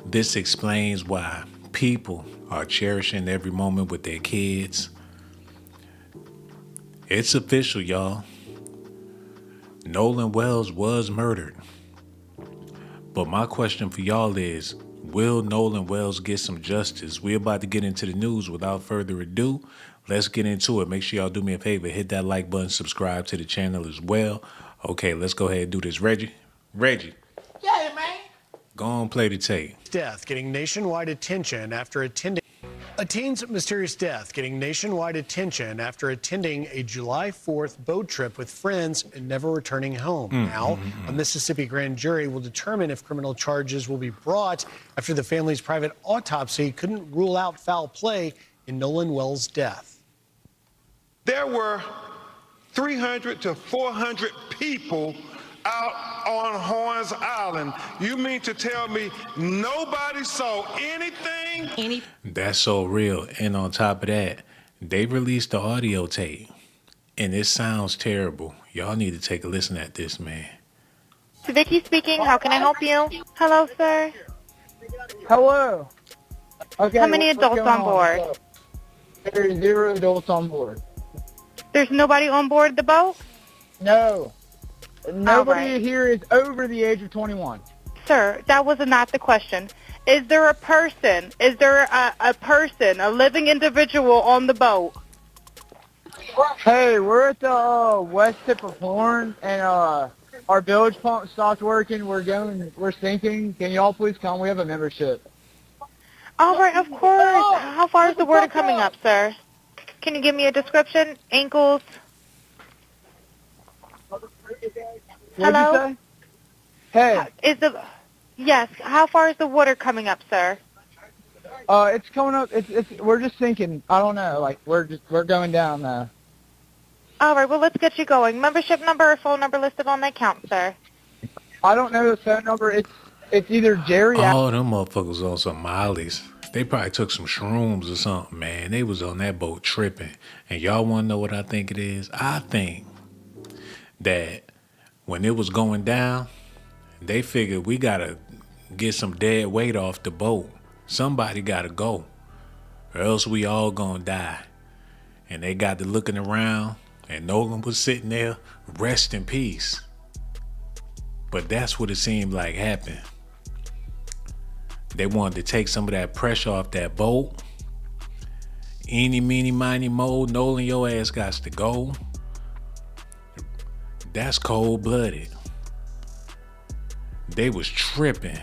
This explains why people are cherishing every moment with their kids. It's official, y'all. Nolan Wells was murdered. But my question for y'all is, will Nolan Wells get some justice? We're about to get into the news. Without further ado, let's get into it. Make sure y'all do me a favor. Hit that like button, subscribe to the channel as well. Okay, let's go ahead and do this. Reggie, Yeah, man. go on, play the tape. Death getting nationwide attention after attending a teen's mysterious death getting nationwide attention after attending a July 4th boat trip with friends and never returning home. Now, a Mississippi grand jury will determine if criminal charges will be brought after the family's private autopsy couldn't rule out foul play in Nolan Wells' death. There were 300 to 400 people out on Horns Island. You mean to tell me nobody saw anything? That's so real. And on top of that, they released the audio tape. And it sounds terrible. Y'all need to take a listen at this, man. Vicky speaking. How can I help you? Hello, sir. Hello. Okay. How many adults on board? There's 0 adults on board. There's nobody on board the boat? No. Nobody right. here is over the age of 21. Sir, that was not the question. Is there a person? Is there a person, a living individual on the boat? Hey, we're at the west tip of Horn, and our bilge pump stopped working. We're sinking. Can y'all please come? We have a membership. All right, of course. How far is the water coming up, sir? Can you give me a description? Ankles? What'd Hello? you say? Hey. Yes. How far is the water coming up, sir? It's coming up. We're just sinking. I don't know. Like we're going down now. All right. Well, let's get you going. Membership number or phone number listed on the account, sir. I don't know the phone number. It's either Jerry. Oh, them motherfuckers on some mollies. They probably took some shrooms or something, man. They was on that boat tripping. And y'all want to know what I think it is? I think that when it was going down, they figured we got to get some dead weight off the boat. Somebody got to go, or else we all gonna die. And they got to looking around, and Nolan was sitting there, rest in peace. But that's what it seemed like happened. They wanted to take some of that pressure off that boat. Eeny, meeny, miny, mo, Nolan, your ass got to go. That's cold-blooded. They was tripping.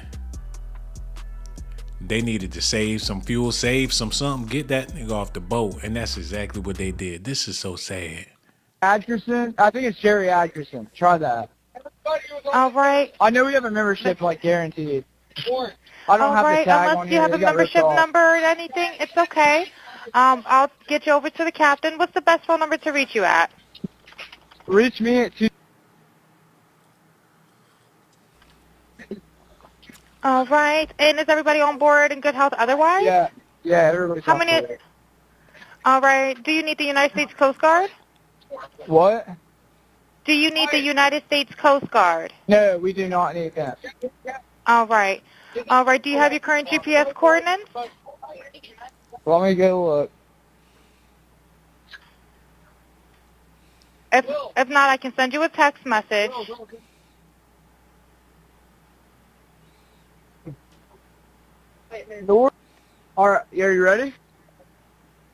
They needed to save some fuel, save some something, get that nigga off the boat. And that's exactly what they did. This is so sad. Adkerson? I think it's Jerry Adkerson. Try that. All right. I know we have a membership, like, guaranteed. I don't All have right. the tag Unless on you here. have a It got ripped membership off. number or anything, it's okay. I'll get you over to the captain. What's the best phone number to reach you at? Reach me at 2. All right. And is everybody on board in good health otherwise? Yeah, everybody's How on many? board. All right. Do you need the United States Coast Guard? What? Do you need the United States Coast Guard? No, we do not need that. All right. All right. Do you have your current GPS coordinates? Let me go look. If not, I can send you a text message. North. All right, are you ready?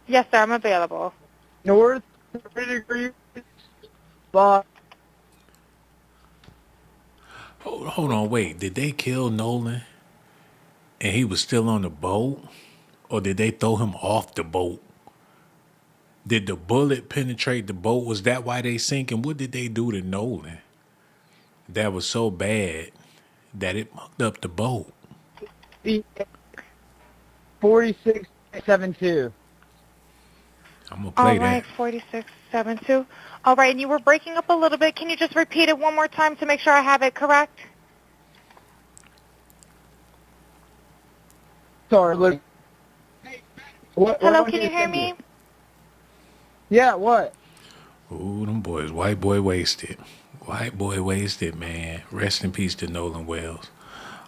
Yes, sir. I'm available. North 3 degrees. But Hold on, wait. Did they kill Nolan and he was still on the boat? Or did they throw him off the boat? Did the bullet penetrate the boat? Was that why they sinking? What did they do to Nolan that was so bad that it mucked up the boat? 4672. I'm going to play All right. 4672. All right. And you were breaking up a little bit. Can you just repeat it one more time to make sure I have it correct? Sorry, look. Hello. Can you hear me? Yeah, what? Ooh, them boys. White boy wasted. White boy wasted, man. Rest in peace to Nolan Wells.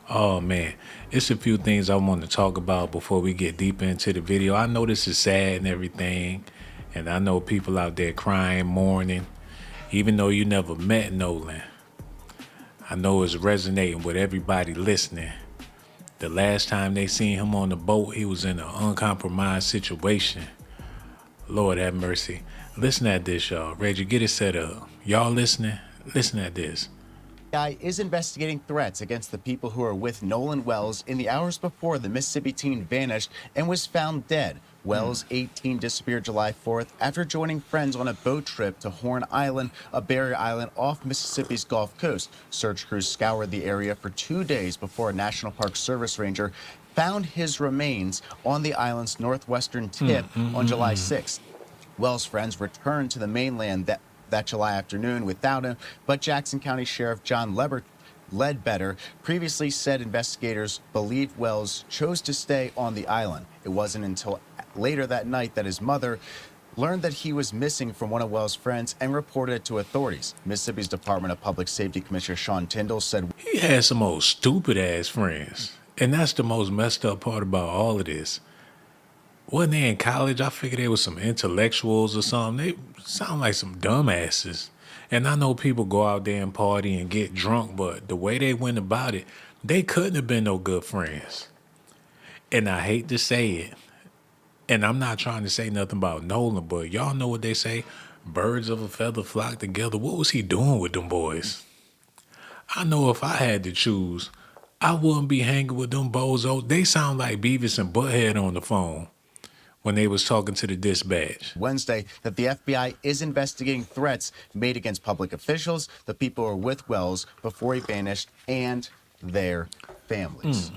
Oh man, it's a few things I want to talk about before we get deeper into the video. I know this is sad and everything, and I know people out there crying, mourning, even though you never met Nolan. I know it's resonating with everybody listening. The last time they seen him on the boat, he was in an uncompromised situation. Lord have mercy. Listen at this, y'all. Reggie, get it set up. Y'all listening? Listen at this. FBI is investigating threats against the people who are with Nolan Wells in the hours before the Mississippi teen vanished and was found dead. Wells, 18, disappeared July 4th after joining friends on a boat trip to Horn Island, a barrier island off Mississippi's Gulf Coast. Search crews scoured the area for 2 days before a National Park Service ranger found his remains on the island's northwestern tip on July 6th. Wells' friends returned to the mainland that July afternoon without him, but Jackson County Sheriff John Ledbetter previously said investigators believe Wells chose to stay on the island. It wasn't until later that night that his mother learned that he was missing from one of Wells' friends and reported it to authorities. Mississippi's Department of Public Safety Commissioner Sean Tyndall said He had some old stupid ass friends. And that's the most messed up part about all of this. Wasn't they in college? I figured they was some intellectuals or something. They sound like some dumbasses. And I know people go out there and party and get drunk, but the way they went about it, they couldn't have been no good friends. And I hate to say it, and I'm not trying to say nothing about Nolan, but y'all know what they say, birds of a feather flock together. What was he doing with them boys? I know if I had to choose, I wouldn't be hanging with them bozos. They sound like Beavis and Butthead on the phone when they was talking to the dispatch. Wednesday that the FBI is investigating threats made against public officials, the people who were with Wells before he vanished, and their families.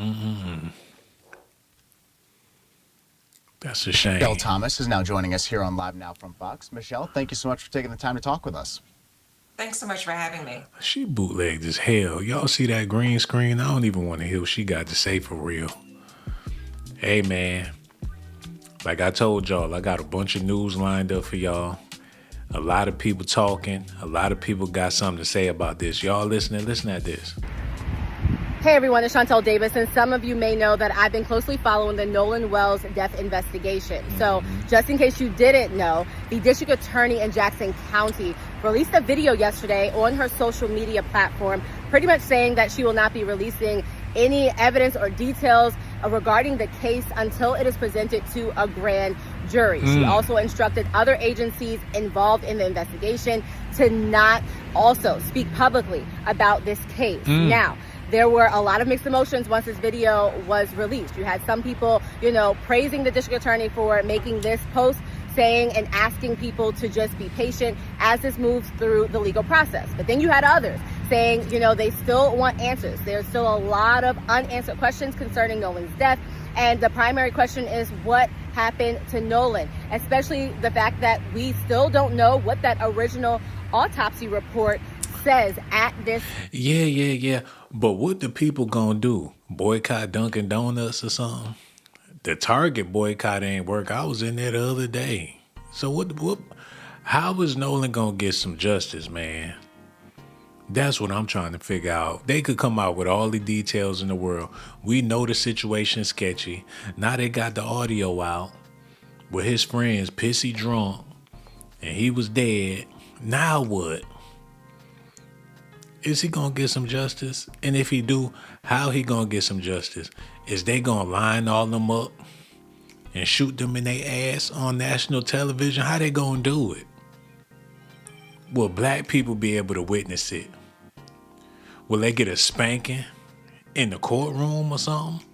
That's a shame. Michelle Thomas is now joining us here on Live Now from Fox. Michelle, thank you so much for taking the time to talk with us. Thanks so much for having me. She bootlegged as hell. Y'all see that green screen? I don't even want to hear what she got to say for real. Hey, man. Like I told y'all, I got a bunch of news lined up for y'all. A lot of people talking. A lot of people got something to say about this. Y'all listening? Listen at this. Hey everyone, it's Chantel Davis, and some of you may know that I've been closely following the Nolan Wells death investigation. So just in case you didn't know, the district attorney in Jackson County released a video yesterday on her social media platform, pretty much saying that she will not be releasing any evidence or details regarding the case until it is presented to a grand jury. She also instructed other agencies involved in the investigation to not also speak publicly about this case. Now, there were a lot of mixed emotions once this video was released. You had some people, praising the district attorney for making this post, saying and asking people to just be patient as this moves through the legal process. But then you had others saying, they still want answers. There's still a lot of unanswered questions concerning Nolan's death. And the primary question is what happened to Nolan, especially the fact that we still don't know what that original autopsy report says at this. Yeah. But what the people gonna do? Boycott Dunkin' Donuts or something? The Target boycott ain't work. I was in there the other day. So what how is Nolan gonna get some justice, man? That's what I'm trying to figure out. They could come out with all the details in the world. We know the situation's sketchy. Now they got the audio out with his friends pissy drunk and he was dead. Now what? Is he gonna get some justice? And if he do, how he gonna get some justice? Is they gonna line all them up and shoot them in their ass on national television? How they gonna do it? Will black people be able to witness it? Will they get a spanking in the courtroom or something?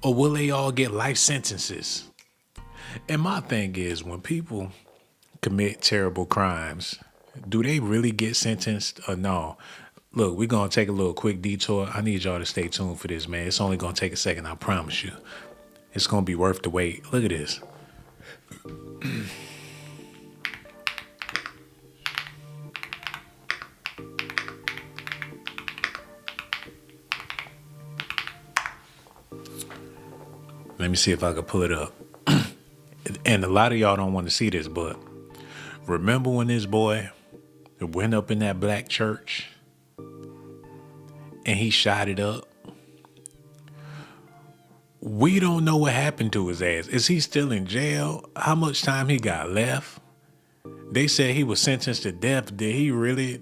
Or will they all get life sentences? And my thing is, when people commit terrible crimes, do they really get sentenced or no? Look, we're going to take a little quick detour. I need y'all to stay tuned for this, man. It's only going to take a second, I promise you. It's going to be worth the wait. Look at this. Let me see if I can pull it up. And a lot of y'all don't want to see this, but remember when this boy went up in that black church and he shot it up We don't know what happened to his ass. Is he still in jail? How much time he got left? They said he was sentenced to death. Did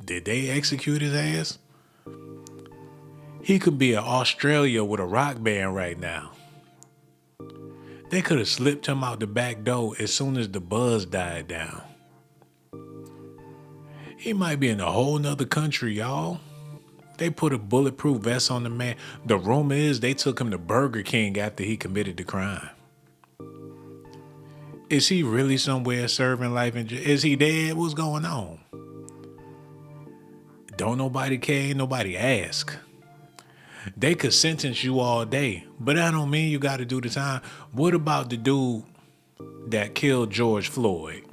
they execute his ass? He could be in Australia with a rock band right now. They could have slipped him out the back door as soon as the buzz died down. He might be in a whole nother country, y'all. They put a bulletproof vest on the man. The rumor is they took him to Burger King after he committed the crime. Is he really somewhere serving life in jail? Is he dead? What's going on? Don't nobody care, ain't nobody ask. They could sentence you all day, but that don't mean you got to do the time. What about the dude that killed George Floyd?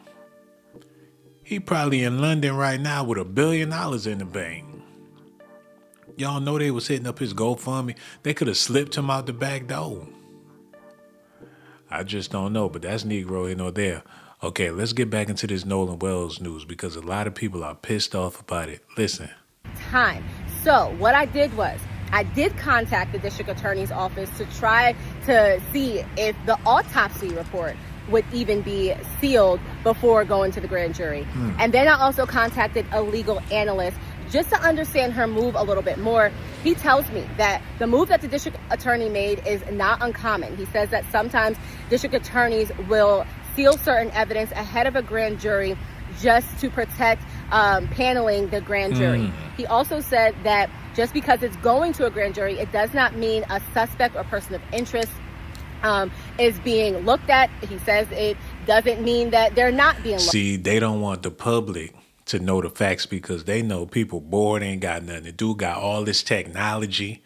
He probably in London right now with $1 billion in the bank. Y'all know they was hitting up his GoFundMe. They could have slipped him out the back door. I just don't know, but that's Negro here nor there. Okay, let's get back into this Nolan Wells news because a lot of people are pissed off about it. Listen. Time. So what I did was I did contact the district attorney's office to try to see if the autopsy report would even be sealed before going to the grand jury. And then I also contacted a legal analyst just to understand her move a little bit more. He tells me that the move that the district attorney made is not uncommon. He says that sometimes district attorneys will seal certain evidence ahead of a grand jury just to protect paneling the grand jury. He also said that just because it's going to a grand jury, it does not mean a suspect or person of interest is being looked at. He says it doesn't mean that they're not being looked at. See, they don't want the public to know the facts because they know people bored, ain't got nothing to do, got all this technology.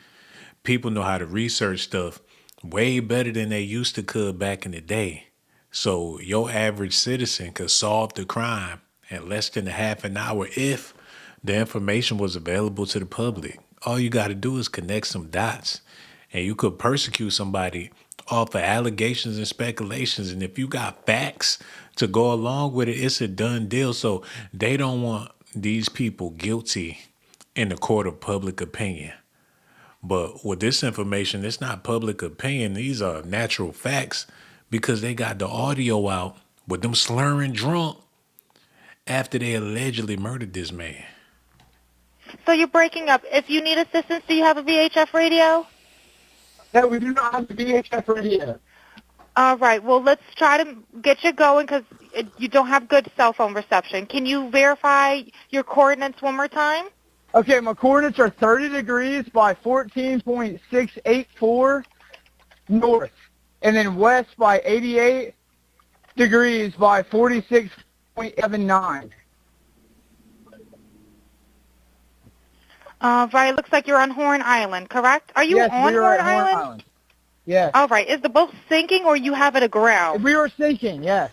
People know how to research stuff way better than they used to could back in the day. So your average citizen could solve the crime in less than a half an hour if the information was available to the public. All you got to do is connect some dots and you could persecute somebody off of allegations and speculations. And if you got facts to go along with it, it's a done deal. So they don't want these people guilty in the court of public opinion. But with this information, it's not public opinion. These are natural facts because they got the audio out with them slurring drunk after they allegedly murdered this man. So you're breaking up. If you need assistance, do you have a VHF radio? No, we do not have the VHF radio. All right. Well, let's try to get you going because you don't have good cell phone reception. Can you verify your coordinates one more time? Okay, my coordinates are 30 degrees by 14.684 north, and then west by 88 degrees by 46.79. Right. It looks like you're on Horn Island, correct? Are you Yes, on we are Horn at Horn Island? Island. Yes. All right. Is the boat sinking or you have it aground? We were sinking, yes.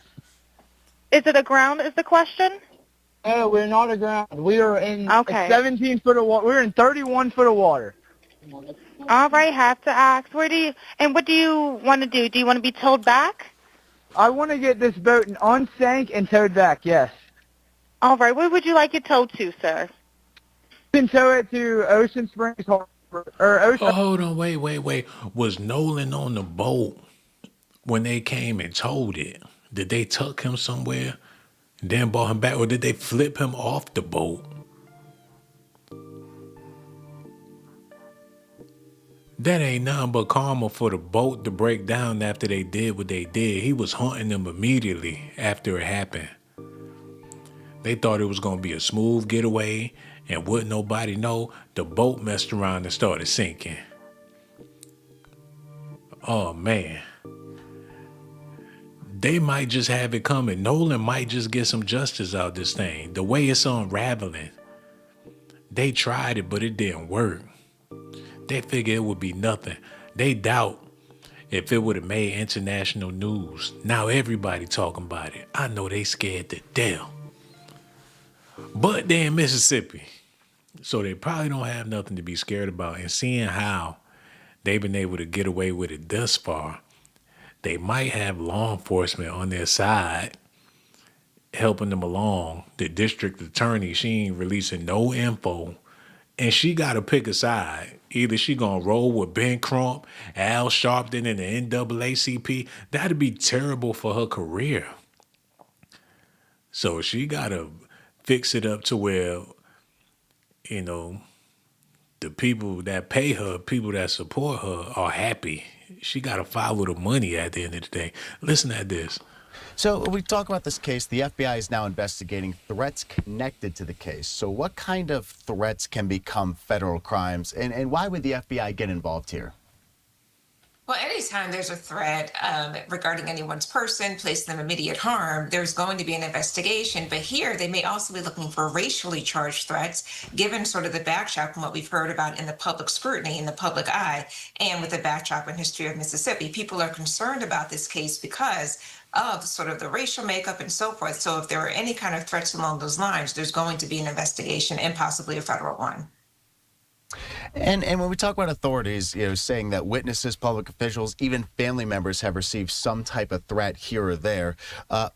Is it aground is the question? No, we're not aground. We are in Okay. 17 foot of water. We're in 31 foot of water. All right. Have to ask. What do you want to do? Do you want to be towed back? I want to get this boat unsank and towed back, yes. All right. Where would you like it towed to, sir? You can tow it to Ocean Springs Harbor. Or Ocean. Oh, hold on, wait. Was Nolan on the boat when they came and towed it? Did they tuck him somewhere, then brought him back, or did they flip him off the boat? That ain't nothing but karma for the boat to break down after they did what they did. He was hunting them immediately after it happened. They thought it was going to be a smooth getaway and wouldn't nobody know. The boat messed around and started sinking. Oh, man. They might just have it coming. Nolan might just get some justice out this thing. The way it's unraveling. They tried it, but it didn't work. They figured it would be nothing. They doubt if it would have made international news. Now everybody talking about it. I know they scared to death. But they're in Mississippi. So they probably don't have nothing to be scared about. And seeing how they've been able to get away with it thus far, they might have law enforcement on their side helping them along. The district attorney, she ain't releasing no info And she got to pick a side. Either she going to roll with Ben Crump, Al Sharpton, and the NAACP. That'd be terrible for her career. So she got to fix it up to where, you know, the people that pay her, people that support her are happy. She got to follow the money at the end of the day. Listen at this. So we talk about this case. The FBI is now investigating threats connected to the case. So what kind of threats can become federal crimes, and why would the FBI get involved here? Well, anytime there's a threat regarding anyone's person, placing them immediate harm, there's going to be an investigation. But here, they may also be looking for racially charged threats, given sort of the backdrop and what we've heard about in the public scrutiny, in the public eye, and with the backdrop and history of Mississippi. People are concerned about this case because of sort of the racial makeup and so forth. So if there are any kind of threats along those lines, there's going to be an investigation and possibly a federal one. And when we talk about authorities, saying that witnesses, public officials, even family members have received some type of threat here or there,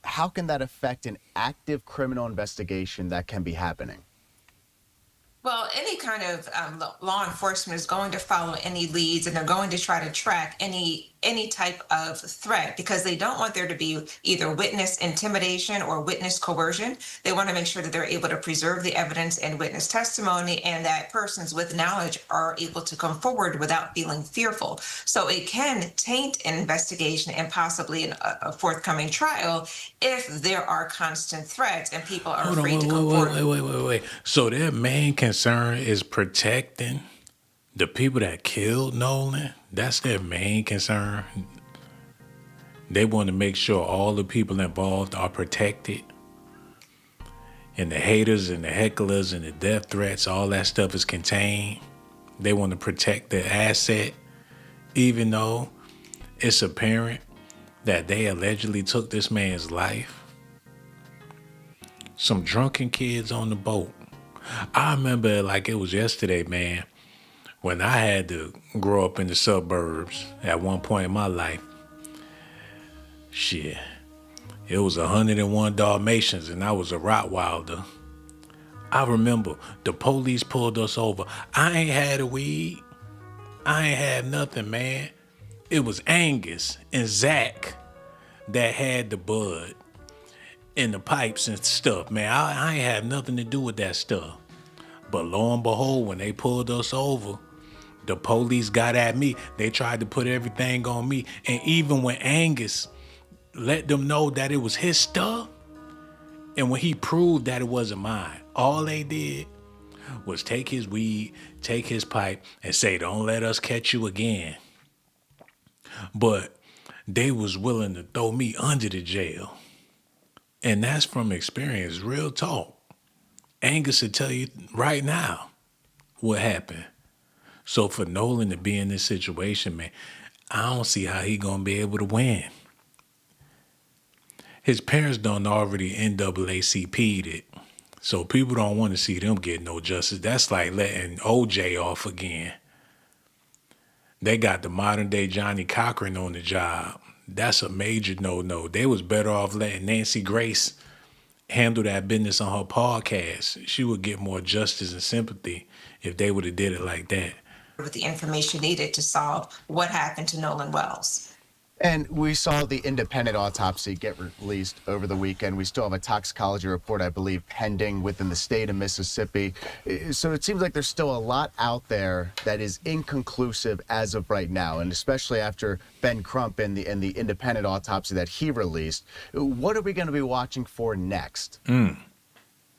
how can that affect an active criminal investigation that can be happening? Well, any kind of law enforcement is going to follow any leads, and they're going to try to track any type of threat because they don't want there to be either witness intimidation or witness coercion. They want to make sure that they're able to preserve the evidence and witness testimony, and that persons with knowledge are able to come forward without feeling fearful. So it can taint an investigation and possibly a forthcoming trial if there are constant threats and people are afraid to come forward. Wait. So their main concern is protecting the people that killed Nolan? That's their main concern? They want to make sure all the people involved are protected? And the haters and the hecklers and the death threats, all that stuff is contained? They want to protect their asset, even though it's apparent that they allegedly took this man's life? Some drunken kids on the boat. I remember like it was yesterday, man, when I had to grow up in the suburbs at one point in my life. Shit, it was 101 Dalmatians and I was a Rottweiler. I remember the police pulled us over. I ain't had a weed. I ain't had nothing, man. It was Angus and Zach that had the bud and the pipes and stuff, man. I ain't had nothing to do with that stuff. But lo and behold, when they pulled us over, the police got at me. They tried to put everything on me. And even when Angus let them know that it was his stuff, and when he proved that it wasn't mine, all they did was take his weed, take his pipe, and say, "Don't let us catch you again." But they was willing to throw me under the jail. And that's from experience, real talk. Angus will tell you right now what happened. So for Nolan to be in this situation, man, I don't see how he gonna be able to win. His parents done already NAACP'd it. So people don't want to see them get no justice. That's like letting OJ off again. They got the modern day Johnny Cochran on the job. That's a major no-no. They was better off letting Nancy Grace handle that business on her podcast. She would get more justice and sympathy if they would have did it like that. With the information needed to solve what happened to Nolan Wells. And we saw the independent autopsy get released over the weekend. We still have a toxicology report, I believe, pending within the state of Mississippi. So it seems like there's still a lot out there that is inconclusive as of right now, and especially after Ben Crump and the independent autopsy that he released. What are we going to be watching for next?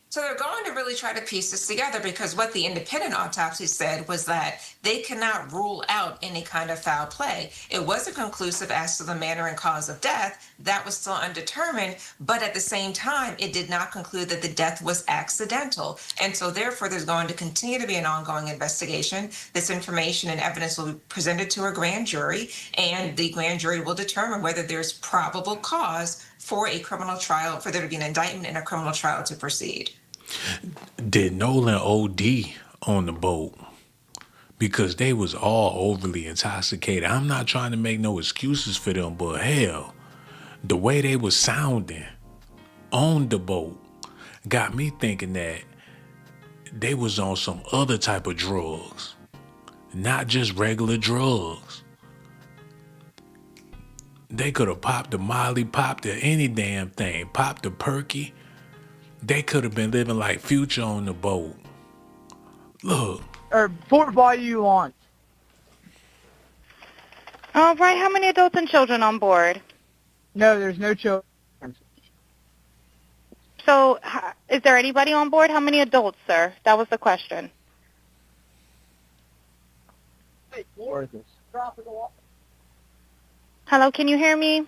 So they're going to really try to piece this together because what the independent autopsy said was that they cannot rule out any kind of foul play. It wasn't conclusive as to the manner and cause of death. That was still undetermined. But at the same time, it did not conclude that the death was accidental. And so therefore, there's going to continue to be an ongoing investigation. This information and evidence will be presented to a grand jury, and the grand jury will determine whether there's probable cause for a criminal trial, for there to be an indictment and a criminal trial to proceed. Did Nolan OD on the boat? Because they was all overly intoxicated. I'm not trying to make no excuses for them, but hell, the way they was sounding on the boat got me thinking that they was on some other type of drugs, not just regular drugs. They could have popped the Molly, popped the any damn thing, popped the Perky. They could have been living like Future on the boat. Look, Or Fort Bayou launch. All right, how many adults and children on board? No, there's no children. So, is there anybody on board? How many adults, sir? That was the question. Hello, can you hear me?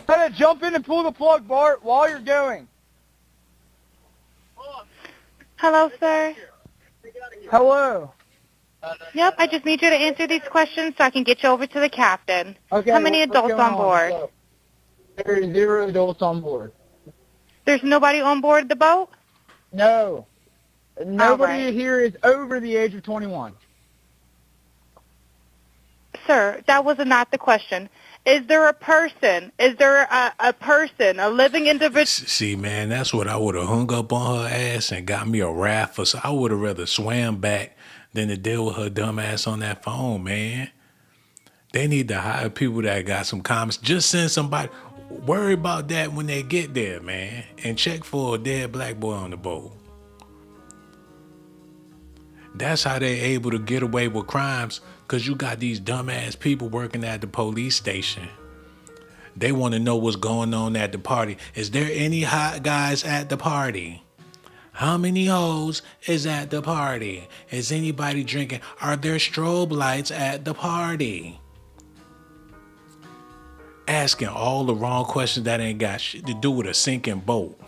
Hey, jump in and pull the plug, Bart, while you're going. Hello, sir. Hello. Yep, I just need you to answer these questions so I can get you over to the captain. Okay. How many what's adults going on board? There are 0 adults on board. There's nobody on board the boat? No. Nobody right. here is over the age of 21. Sir, that was not the question. Is there a person? Is there a person, a living individual? see, man, that's what I would have hung up on her ass and got me a raft. So I would have rather swam back than to deal with her dumb ass on that phone, man. They need to hire people that got some comments. Just send somebody. Worry about that when they get there, man. And check for a dead black boy on the boat. That's how they able to get away with crimes, because you got these dumbass people working at the police station. They want to know what's going on at the party. Is there any hot guys at the party? How many hoes is at the party? Is anybody drinking? Are there strobe lights at the party? Asking all the wrong questions that ain't got shit to do with a sinking boat.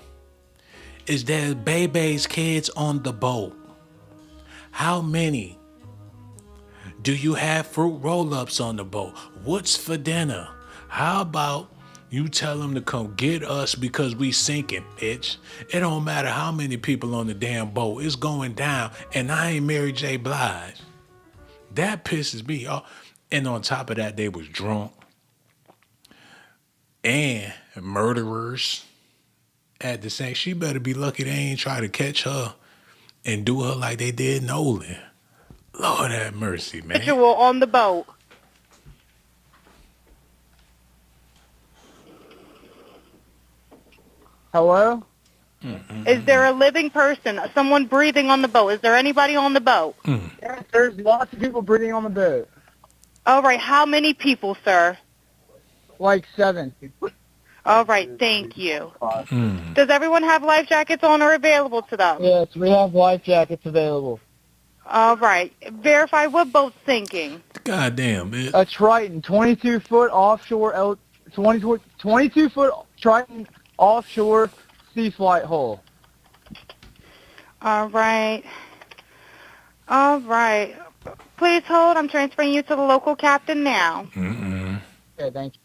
Is there baby's kids on the boat? How many? Do you have fruit roll-ups on the boat? What's for dinner? How about you tell them to come get us because we sinking, bitch? It don't matter how many people on the damn boat. It's going down, and I ain't Mary J. Blige. That pisses me off. And on top of that, they was drunk and murderers at the same. She better be lucky they ain't try to catch her and do her like they did Nolan. Lord have mercy, man. Individual on the boat. Hello? Is there a living person, someone breathing on the boat? Is there anybody on the boat? Yes, there's lots of people breathing on the boat. All right, how many people, sir? Like 7. All right, thank you. Does everyone have life jackets on or available to them? Yes, we have life jackets available. All right, verify what boat's sinking. Goddamn, man. A Triton, 22-foot offshore, 22-foot Triton offshore sea flight hull. All right. All right. Please hold. I'm transferring you to the local captain now. Okay, thank you.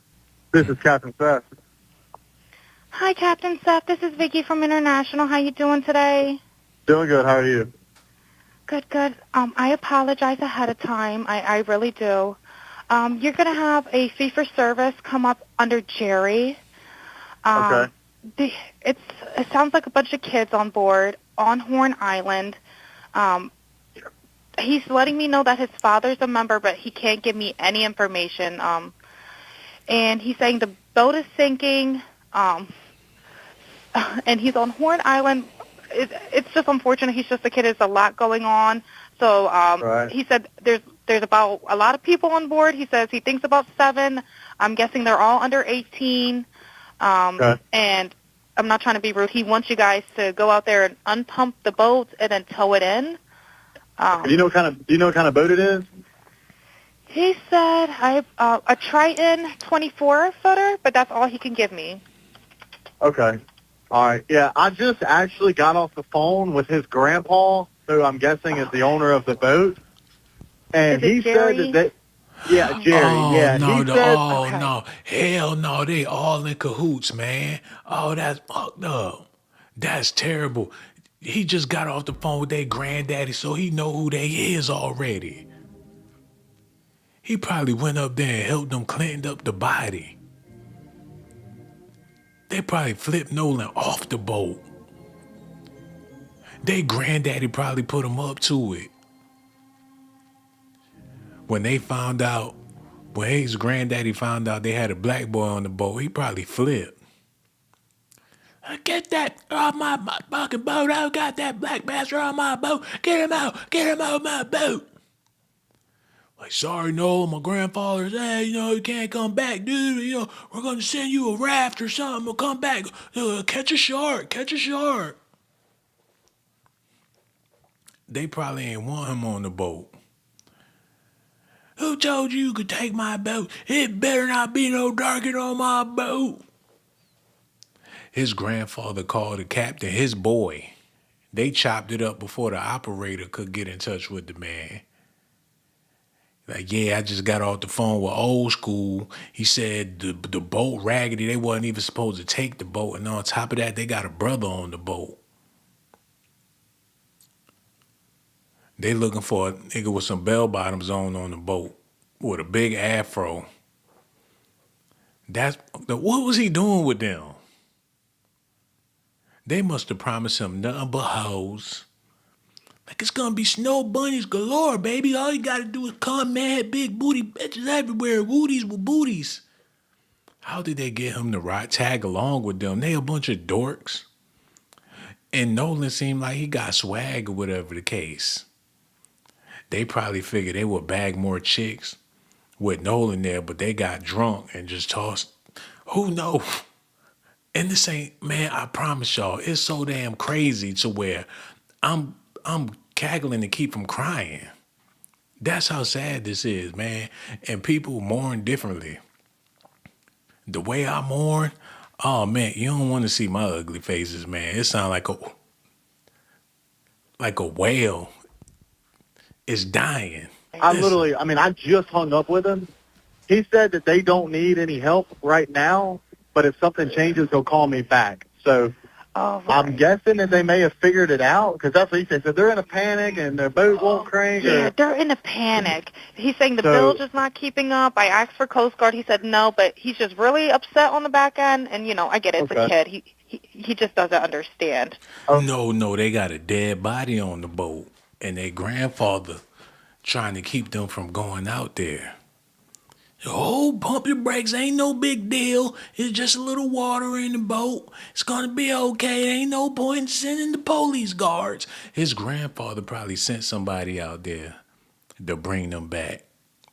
This is Captain Seth. Hi, Captain Seth. This is Vicky from International. How you doing today? Doing good. How are you? Good, good. I apologize ahead of time. I really do. You're going to have a fee-for-service come up under Jerry. Okay. It sounds like a bunch of kids on board on Horn Island. He's letting me know that his father's a member, but he can't give me any information. And he's saying the boat is sinking, and he's on Horn Island. It's just unfortunate. He's just a kid. There's a lot going on. So Right. he said there's about a lot of people on board. He says he thinks about 7. I'm guessing they're all under 18. Okay. And I'm not trying to be rude. He wants you guys to go out there and unpump the boat and then tow it in. Do you know what kind of boat it is? He said a Triton 24-footer, but that's all he can give me. Okay. All right. Yeah, I just actually got off the phone with his grandpa, who I'm guessing is the owner of the boat, and Is it he Jerry? said that. Yeah, Jerry. Oh, yeah. no, He no, said, Okay. no. Hell no, they all in cahoots, man. Oh, that's fucked up. That's terrible. He just got off the phone with their granddaddy, so he know who they is already. He probably went up there and helped them clean up the body. They probably flipped Nolan off the boat. They granddaddy probably put him up to it. When his granddaddy found out they had a black boy on the boat, he probably flipped. Get that off my fucking boat. I got that black bastard on my boat. Get him out my boat. Like, sorry, no, my grandfather said, you can't come back, dude. We're going to send you a raft or something. We'll come back. Catch a shark. They probably ain't want him on the boat. Who told you could take my boat? It better not be no darking on my boat. His grandfather called the captain his boy. They chopped it up before the operator could get in touch with the man. Like, yeah, I just got off the phone with old school. He said the boat raggedy. They wasn't even supposed to take the boat. And on top of that, they got a brother on the boat. They looking for a nigga with some bell bottoms on the boat with a big afro. What was he doing with them? They must have promised him nothing but hoes. Like, it's gonna be snow bunnies galore, baby. All you gotta do is come mad, big booty bitches everywhere. Wooties with booties. How did they get him to tag along with them? They a bunch of dorks. And Nolan seemed like he got swag or whatever the case. They probably figured they would bag more chicks with Nolan there, but they got drunk and just tossed. Who knows? And this ain't, man, I promise y'all, it's so damn crazy to where I'm cackling to keep from crying. That's how sad this is, man. And people mourn differently. The way I mourn, oh man, you don't want to see my ugly faces, man. It sounds like a whale is dying. I just hung up with him. He said that they don't need any help right now, but if something changes, he'll call me back. So I'm guessing that they may have figured it out, because that's what he said. So they're in a panic and their boat won't crank. Yeah, they're in a panic. He's saying the bilge is not keeping up. I asked for Coast Guard. He said no, but he's just really upset on the back end. And, I get it. It's a kid. He just doesn't understand. No, they got a dead body on the boat. And their grandfather trying to keep them from going out there. Oh, pump your brakes. Ain't no big deal. It's just a little water in the boat. It's going to be okay. Ain't no point in sending the police guards. His grandfather probably sent somebody out there to bring them back.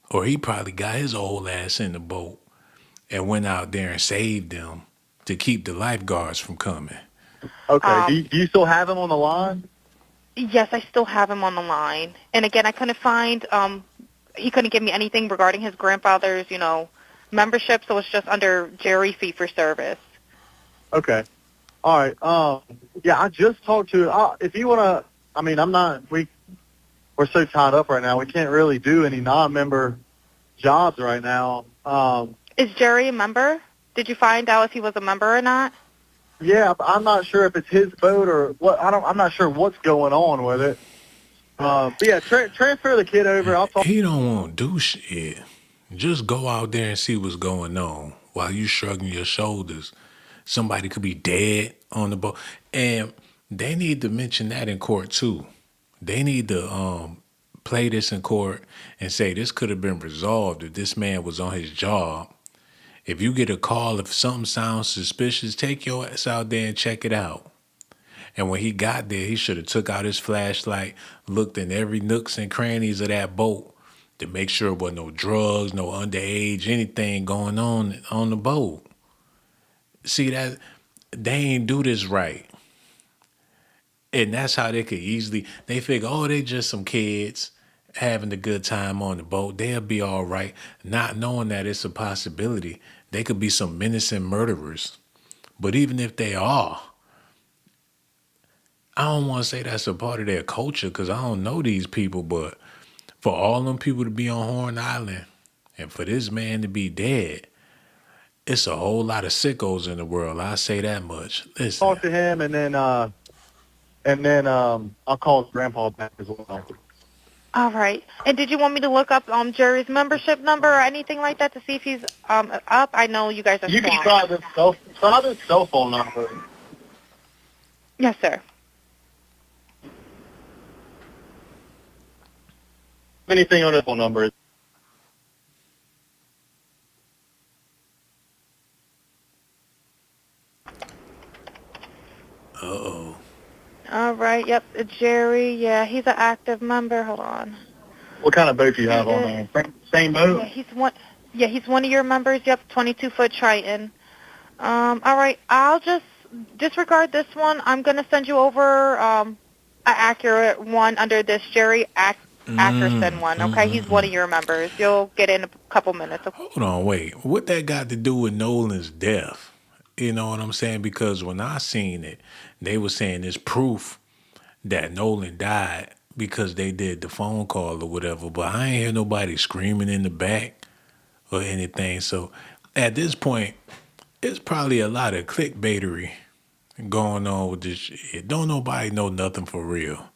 Or he probably got his old ass in the boat and went out there and saved them to keep the lifeguards from coming. Okay. Do you still have him on the line? Yes, I still have him on the line. And again, I couldn't find, he couldn't give me anything regarding his grandfather's, membership, so it's just under Jerry fee for service. Okay. All right. I just talked to, if you want to, we're so tied up right now. We can't really do any non-member jobs right now. Is Jerry a member? Did you find out if he was a member or not? Yeah, I'm not sure if it's his boat or what. I'm not sure what's going on with it. But yeah, transfer the kid over. I'll talk. He don't want to do shit. Just go out there and see what's going on while you shrugging your shoulders. Somebody could be dead on the boat. And they need to mention that in court too. They need to play this in court and say this could have been resolved if this man was on his job. If you get a call, if something sounds suspicious, take your ass out there and check it out. And when he got there, he should have took out his flashlight, looked in every nooks and crannies of that boat to make sure there wasn't no drugs, no underage, anything going on the boat. See, that they ain't do this right. And that's how they figure, they just some kids having a good time on the boat. They'll be all right, not knowing that it's a possibility. They could be some menacing murderers. But even if they are, I don't want to say that's a part of their culture because I don't know these people, but for all them people to be on Horn Island and for this man to be dead, it's a whole lot of sickos in the world. I say that much. Listen. Talk to him and then I'll call his grandpa back as well. All right. And did you want me to look up Jerry's membership number or anything like that to see if he's up? I know you guys are You can swamped. try this cell phone number. Yes, sir. Anything on this phone number. Uh-oh. All right. Yep. Jerry. Yeah, he's an active member. Hold on. What kind of boat do you have on there? Same boat? Yeah, he's one. Yeah, he's one of your members. Yep, 22-foot Triton. All right. I'll just disregard this one. I'm gonna send you over an accurate one under this Jerry Ackerson one. Okay, he's one of your members. You'll get in a couple minutes. Okay? Hold on, wait. What that got to do with Nolan's death? You know what I'm saying? Because when I seen it, they were saying it's proof that Nolan died because they did the phone call or whatever. But I ain't hear nobody screaming in the back or anything. So at this point, it's probably a lot of clickbaitery going on with this shit. Don't nobody know nothing for real.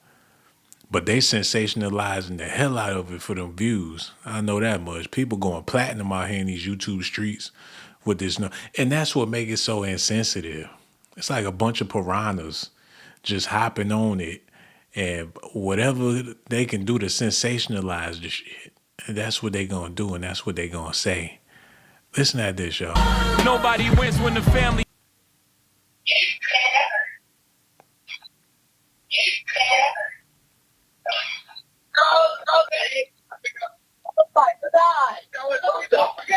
But they sensationalizing the hell out of it for them views. I know that much. People going platinum out here in these YouTube streets with this. And that's what makes it so insensitive. It's like a bunch of piranhas just hopping on it. And whatever they can do to sensationalize the shit, and that's what they gonna do, and that's what they gonna say. Listen at this, y'all. Nobody wins when the family.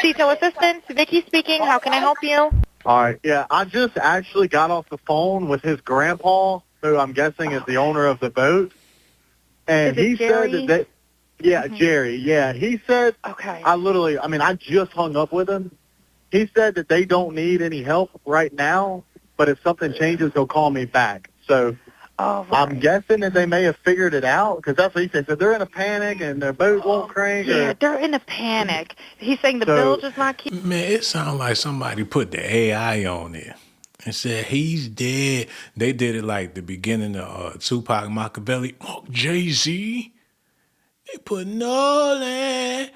CETO assistant, Vicky speaking. How can I help you? All right, yeah, I just actually got off the phone with his grandpa, who I'm guessing is the owner of the boat, and Is it he Jerry? said that Jerry, yeah, he said, Okay. I just hung up with him. He said that they don't need any help right now, but if something changes, he'll call me back. So I'm guessing that they may have figured it out, because that's what he said. So they're in a panic and their boat won't crank. Yeah, they're in a panic. He's saying the bill just not keep. Man, it sounds like somebody put the AI on it and said he's dead. They did it like the beginning of Tupac Machiavelli. Oh, Jay-Z. They put Nolan,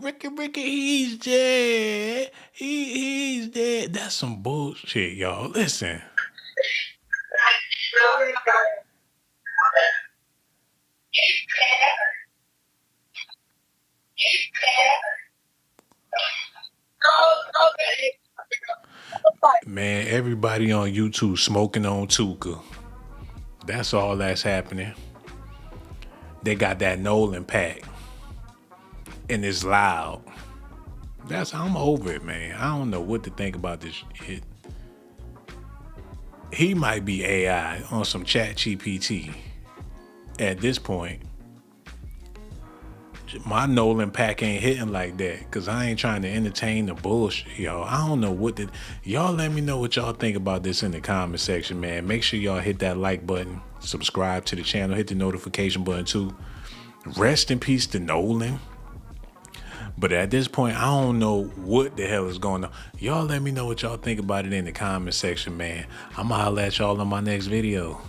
Ricky, he's dead. He's dead. That's some bullshit, y'all. Listen. Man, everybody on YouTube smoking on Tuka. That's all that's happening. They got that Nolan pack. And it's loud. I'm over it, man. I don't know what to think about this shit. He might be AI on some chat GPT. At this point, my Nolan pack ain't hitting like that because I ain't trying to entertain the bullshit, y'all. I don't know y'all let me know what y'all think about this in the comment section, man. Make sure y'all hit that like button, subscribe to the channel, hit the notification button too. Rest in peace to Nolan. But at this point, I don't know what the hell is going on. Y'all let me know what y'all think about it in the comment section, man. I'm gonna holler at y'all on my next video.